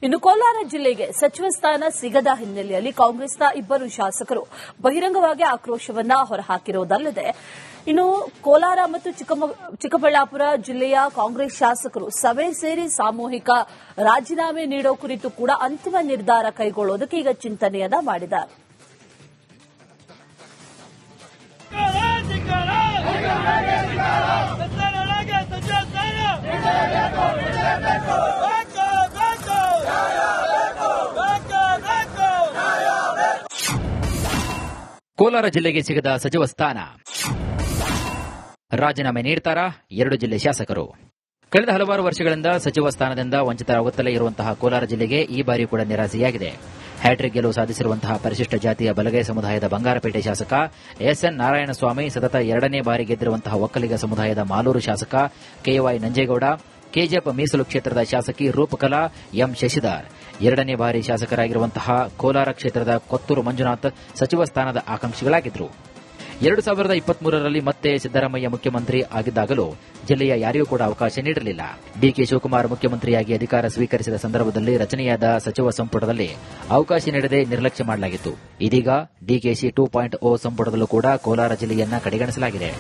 ಇನ್ನು ಕೋಲಾರ ಜಿಲ್ಲೆಗೆ ಸಚಿವ ಸ್ಥಾನ ಸಿಗದ ಹಿನ್ನೆಲೆಯಲ್ಲಿ ಕಾಂಗ್ರೆಸ್ನ ಇಬ್ಬರು ಶಾಸಕರು ಬಹಿರಂಗವಾಗಿ ಆಕ್ರೋಶವನ್ನ ಹೊರಹಾಕಿರುವುದಲ್ಲದೆ ಇನ್ನು ಕೋಲಾರ ಮತ್ತು ಚಿಕ್ಕಬಳ್ಳಾಪುರ ಜಿಲ್ಲೆಯ ಕಾಂಗ್ರೆಸ್ ಶಾಸಕರು ಸಭೆ ಸೇರಿ ಸಾಮೂಹಿಕ ರಾಜೀನಾಮೆ ನೀಡೋ ಕುರಿತು ಕೂಡ ಅಂತಿಮ ನಿರ್ಧಾರ ಕೈಗೊಳ್ಳೋದಕ್ಕೆ ಈಗ ಚಿಂತನೆಯನ್ನ ಮಾಡಿದ್ದಾರೆ. ಕೋಲಾರ ಜಿಲ್ಲೆಗೆ ಸಿಗದ ಸಚಿವ ಸ್ಥಾನ, ರಾಜೀನಾಮೆ ನೀಡ್ತಾರಾ 2 ಜಿಲ್ಲೆ ಶಾಸಕರು? ಕಳೆದ ಹಲವಾರು ವರ್ಷಗಳಿಂದ ಸಚಿವ ಸ್ಥಾನದಿಂದ ವಂಚಿತರಾಗುತ್ತಲೇ ಇರುವಂತಹ ಕೋಲಾರ ಜಿಲ್ಲೆಗೆ ಈ ಬಾರಿ ಕೂಡ ನಿರಾಸೆಯಾಗಿದೆ. ಹ್ಯಾಟ್ರಿಕ್ ಗೆಲುವು ಸಾಧಿಸಿರುವಂತಹ ಪರಿಶಿಷ್ಟ ಜಾತಿಯ ಬಲಗೈ ಸಮುದಾಯದ ಬಂಗಾರಪೇಟೆ ಶಾಸಕ ಎಸ್ಎನ್ ನಾರಾಯಣಸ್ವಾಮಿ, ಸತತ 2ನೇ ಬಾರಿ ಗೆದ್ದಿರುವಂತಹ ಒಕ್ಕಲಿಗ ಸಮುದಾಯದ ಮಾಲೂರು ಶಾಸಕ ಕೆವೈ ನಂಜೇಗೌಡ, ಕೆಜಿಎಫ್ ಮೀಸಲು ಕ್ಷೇತ್ರದ ಶಾಸಕಿ ರೂಪಕಲಾ ಎಂ ಶಶಿಧರ್, 2ನೇ ಬಾರಿ ಶಾಸಕರಾಗಿರುವಂತಹ ಕೋಲಾರ ಕ್ಷೇತ್ರದ ಕೊತ್ತೂರು ಮಂಜುನಾಥ್ ಸಚಿವ ಸ್ಥಾನದ ಆಕಾಂಕ್ಷಿಗಳಾಗಿದ್ದರು. 2023ರಲ್ಲಿ ಮತ್ತೆ ಸಿದ್ದರಾಮಯ್ಯ ಮುಖ್ಯಮಂತ್ರಿ ಆಗಿದ್ದಾಗಲೂ ಜಿಲ್ಲೆಯ ಯಾರಿಗೂ ಕೂಡ ಅವಕಾಶ ನೀಡಿರಲಿಲ್ಲ. ಡಿಕೆ ಶಿವಕುಮಾರ್ ಮುಖ್ಯಮಂತ್ರಿಯಾಗಿ ಅಧಿಕಾರ ಸ್ವೀಕರಿಸಿದ ಸಂದರ್ಭದಲ್ಲಿ ರಚನೆಯಾದ ಸಚಿವ ಸಂಪುಟದಲ್ಲಿ ಅವಕಾಶ ನೀಡದೆ ನಿರ್ಲಕ್ಷ್ಯ ಮಾಡಲಾಗಿತ್ತು. ಇದೀಗ ಡಿಕೆಶಿ 2.0 ಸಂಪುಟದಲ್ಲೂ ಕೂಡ ಕೋಲಾರ ಜಿಲ್ಲೆಯನ್ನ ಕಡೆಗಣಿಸಲಾಗಿದೆ.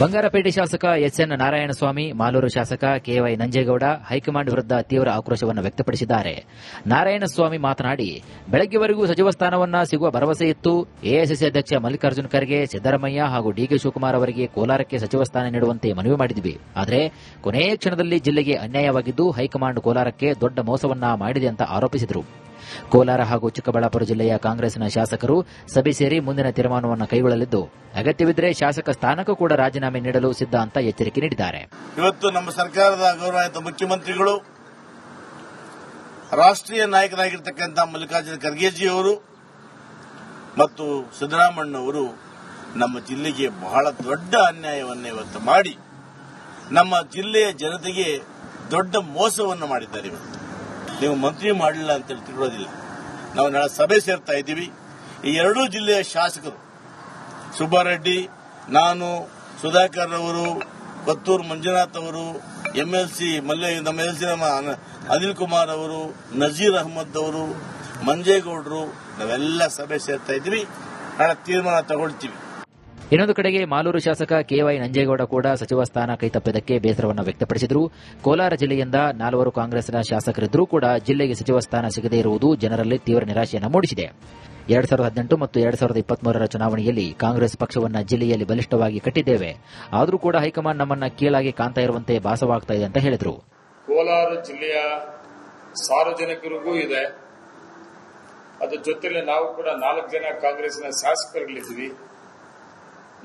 ಬಂಗಾರಪೇಟೆ ಶಾಸಕ ಎಸ್ಎನ್ ನಾರಾಯಣಸ್ವಾಮಿ, ಮಾಲೂರು ಶಾಸಕ ಕೆವೈ ನಂಜೇಗೌಡ ಹೈಕಮಾಂಡ್ ವಿರುದ್ಧ ತೀವ್ರ ಆಕ್ರೋಶವನ್ನು ವ್ಯಕ್ತಪಡಿಸಿದ್ದಾರೆ. ನಾರಾಯಣಸ್ವಾಮಿ ಮಾತನಾಡಿ, ಬೆಳಗ್ಗೆವರೆಗೂ ಸಚಿವ ಸ್ಥಾನವನ್ನ ಸಿಗುವ ಭರವಸೆ ಇತ್ತು. ಎಐಸಿಸಿ ಅಧ್ಯಕ್ಷ ಮಲ್ಲಿಕಾರ್ಜುನ ಖರ್ಗೆ, ಸಿದ್ದರಾಮಯ್ಯ ಹಾಗೂ ಡಿಕೆ ಶಿವಕುಮಾರ್ ಅವರಿಗೆ ಕೋಲಾರಕ್ಕೆ ಸಚಿವ ಸ್ಥಾನ ನೀಡುವಂತೆ ಮನವಿ ಮಾಡಿದ್ವಿ. ಆದರೆ ಕೊನೆಯ ಕ್ಷಣದಲ್ಲಿ ಜಿಲ್ಲೆಗೆ ಅನ್ಯಾಯವಾಗಿದ್ದು ಹೈಕಮಾಂಡ್ ಕೋಲಾರಕ್ಕೆ ದೊಡ್ಡ ಮೋಸವನ್ನ ಮಾಡಿದೆ ಅಂತ ಆರೋಪಿಸಿದರು. ಕೋಲಾರ ಹಾಗೂ ಚಿಕ್ಕಬಳ್ಳಾಪುರ ಜಿಲ್ಲೆಯ ಕಾಂಗ್ರೆಸ್ನ ಶಾಸಕರು ಸಭೆ ಸೇರಿ ಮುಂದಿನ ತೀರ್ಮಾನವನ್ನು ಕೈಗೊಳ್ಳಲಿದ್ದು, ಅಗತ್ಯವಿದ್ದರೆ ಶಾಸಕ ಸ್ಥಾನಕ್ಕೂ ಕೂಡ ರಾಜೀನಾಮೆ ನೀಡಲು ಸಿದ್ಧ ಅಂತ ಎಚ್ಚರಿಕೆ ನೀಡಿದ್ದಾರೆ. ಇವತ್ತು ನಮ್ಮ ಸರ್ಕಾರದ ಗೌರವಾನ್ವಿತ ಮುಖ್ಯಮಂತ್ರಿಗಳು, ರಾಷ್ಟ್ರೀಯ ನಾಯಕರಾಗಿರ್ತಕ್ಕಂಥ ಮಲ್ಲಿಕಾರ್ಜುನ ಖರ್ಗೆಜಿಯವರು ಮತ್ತು ಸಿದ್ದರಾಮಣ್ಣವರು ನಮ್ಮ ಜಿಲ್ಲೆಗೆ ಬಹಳ ದೊಡ್ಡ ಅನ್ಯಾಯವನ್ನು ಇವತ್ತು ಮಾಡಿ ನಮ್ಮ ಜಿಲ್ಲೆಯ ಜನತೆಗೆ ದೊಡ್ಡ ಮೋಸವನ್ನು ಮಾಡಿದ್ದಾರೆ. ಇವತ್ತು ನೀವು ಮಂತ್ರಿ ಮಾಡಲಿಲ್ಲ ಅಂತ ತಿಳ್ಕೊಳ್ಳೋದಿಲ್ಲ. ನಾವು ನಾಳೆ ಸಭೆ ಸೇರ್ತಾ ಇದ್ದೀವಿ. ಈ 2 ಜಿಲ್ಲೆಯ ಶಾಸಕರು ಸುಬ್ಬಾರೆಡ್ಡಿ, ನಾನು, ಸುಧಾಕರ್ ಅವರು, ಕೊತ್ತೂರು ಮಂಜುನಾಥ್ ಅವರು, ನಮ್ಮ ಅನಿಲ್ ಕುಮಾರ್ ಅವರು, ನಜೀರ್ ಅಹಮದ್ ಅವರು, ಮಂಜೇಗೌಡರು, ನಾವೆಲ್ಲ ಸಭೆ ಸೇರ್ತಾ ಇದ್ದೀವಿ. ನಾಳೆ ತೀರ್ಮಾನ ತಗೊಳ್ತೀವಿ. ಇನ್ನೊಂದು ಕಡೆಗೆ ಮಾಲೂರು ಶಾಸಕ ಕೆವೈ ನಂಜೇಗೌಡ ಕೂಡ ಸಚಿವ ಸ್ಥಾನ ಕೈತಪ್ಪಿದ್ದಕ್ಕೆ ಬೇಸರವನ್ನು ವ್ಯಕ್ತಪಡಿಸಿದರು. ಕೋಲಾರ ಜಿಲ್ಲೆಯಿಂದ 4 ಕಾಂಗ್ರೆಸ್ನ ಶಾಸಕರಿದ್ದರೂ ಕೂಡ ಜಿಲ್ಲೆಗೆ ಸಚಿವ ಸ್ಥಾನ ಸಿಗದೇ ಇರುವುದು ಜನರಲ್ಲಿ ತೀವ್ರ ನಿರಾಶೆಯನ್ನು ಮೂಡಿಸಿದೆ. 2018 ಮತ್ತು 2023ರ ಚುನಾವಣೆಯಲ್ಲಿ ಕಾಂಗ್ರೆಸ್ ಪಕ್ಷವನ್ನು ಜಿಲ್ಲೆಯಲ್ಲಿ ಬಲಿಷ್ಠವಾಗಿ ಕಟ್ಟಿದ್ದೇವೆ. ಆದರೂ ಕೂಡ ಹೈಕಮಾಂಡ್ ನಮ್ಮನ್ನ ಕೀಳಾಗಿ ಕಾಣ್ತಾ ಇರುವಂತೆ ಭಾಸವಾಗ್ತಾ ಇದೆ ಅಂತ ಹೇಳಿದರು. ಕೋಲಾರ ಜಿಲ್ಲೆಯ ಸಾರ್ವಜನಿಕರಿಗೂ ಇದೆ, ಅದರ ಜೊತೆಲೆ ನಾವು ಕೂಡ 4 ಜನ ಕಾಂಗ್ರೆಸ್ನ ಶಾಸಕರುಗಳಿದ್ವಿ.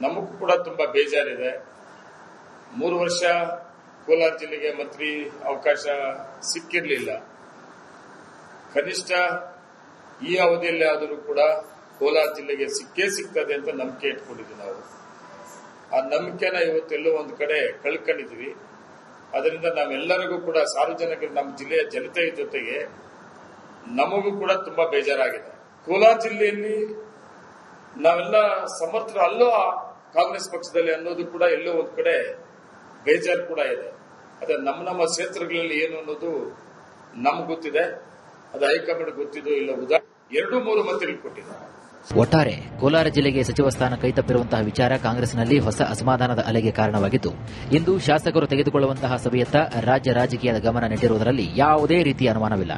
ನಮಗೂ ಕೂಡ ತುಂಬಾ ಬೇಜಾರಿದೆ. 3 ವರ್ಷ ಕೋಲಾರ ಜಿಲ್ಲೆಗೆ ಮಂತ್ರಿ ಅವಕಾಶ ಸಿಕ್ಕಿರಲಿಲ್ಲ. ಕನಿಷ್ಠ ಈ ಅವಧಿಯಲ್ಲಿ ಆದರೂ ಕೂಡ ಕೋಲಾರ ಜಿಲ್ಲೆಗೆ ಸಿಕ್ಕೇ ಸಿಗ್ತದೆ ಅಂತ ನಂಬಿಕೆ ಇಟ್ಕೊಂಡಿದ್ವಿ. ನಾವು ಆ ನಂಬಿಕೆನ ಇವತ್ತೆಲ್ಲೋ ಒಂದು ಕಡೆ ಕಳ್ಕೊಂಡಿದ್ವಿ. ಅದರಿಂದ ನಾವೆಲ್ಲರಿಗೂ ಕೂಡ ಸಾರ್ವಜನಿಕರು, ನಮ್ಮ ಜಿಲ್ಲೆಯ ಜನತೆಯ ಜೊತೆಗೆ ನಮಗೂ ಕೂಡ ತುಂಬಾ ಬೇಜಾರಾಗಿದೆ. ಕೋಲಾರ ಜಿಲ್ಲೆಯಲ್ಲಿ ನಾವೆಲ್ಲ ಸಮರ್ಥರು ಅಲ್ಲೋ ಕಾಂಗ್ರೆಸ್ ಪಕ್ಷದಲ್ಲಿ ಅನ್ನೋದು ಕೂಡ ಎಲ್ಲೋ ಒಂದು ಕಡೆ ಬೇಜಾರು ಕೂಡ ಇದೆ. ಅದೇ ನಮ್ಮ ಕ್ಷೇತ್ರಗಳಲ್ಲಿ ಏನು ಅನ್ನೋದು ನಮ್ಗೆ ಗೊತ್ತಿದೆ, ಅದು ಹೈಕಮಾಂಡ್ ಗೊತ್ತಿದೋ ಇಲ್ಲ. 2-3 ಮಂತ್ರಿಗಳು ಕೊಟ್ಟಿದ್ದಾರೆ. ಒಟ್ಟಾರೆ ಕೋಲಾರ ಜಿಲ್ಲೆಗೆ ಸಚಿವ ಸ್ಥಾನ ಕೈತಪ್ಪಿರುವಂತಹ ವಿಚಾರ ಕಾಂಗ್ರೆಸ್ನಲ್ಲಿ ಹೊಸ ಅಸಮಾಧಾನದ ಅಲೆಗೆ ಕಾರಣವಾಗಿದ್ದು, ಇಂದು ಶಾಸಕರು ತೆಗೆದುಕೊಳ್ಳುವಂತಹ ಸಭೆಯತ್ತ ರಾಜ್ಯ ರಾಜಕೀಯದ ಗಮನ ನೆಟ್ಟಿರುವುದರಲ್ಲಿ ಯಾವುದೇ ರೀತಿಯ ಅನುಮಾನವಿಲ್ಲ.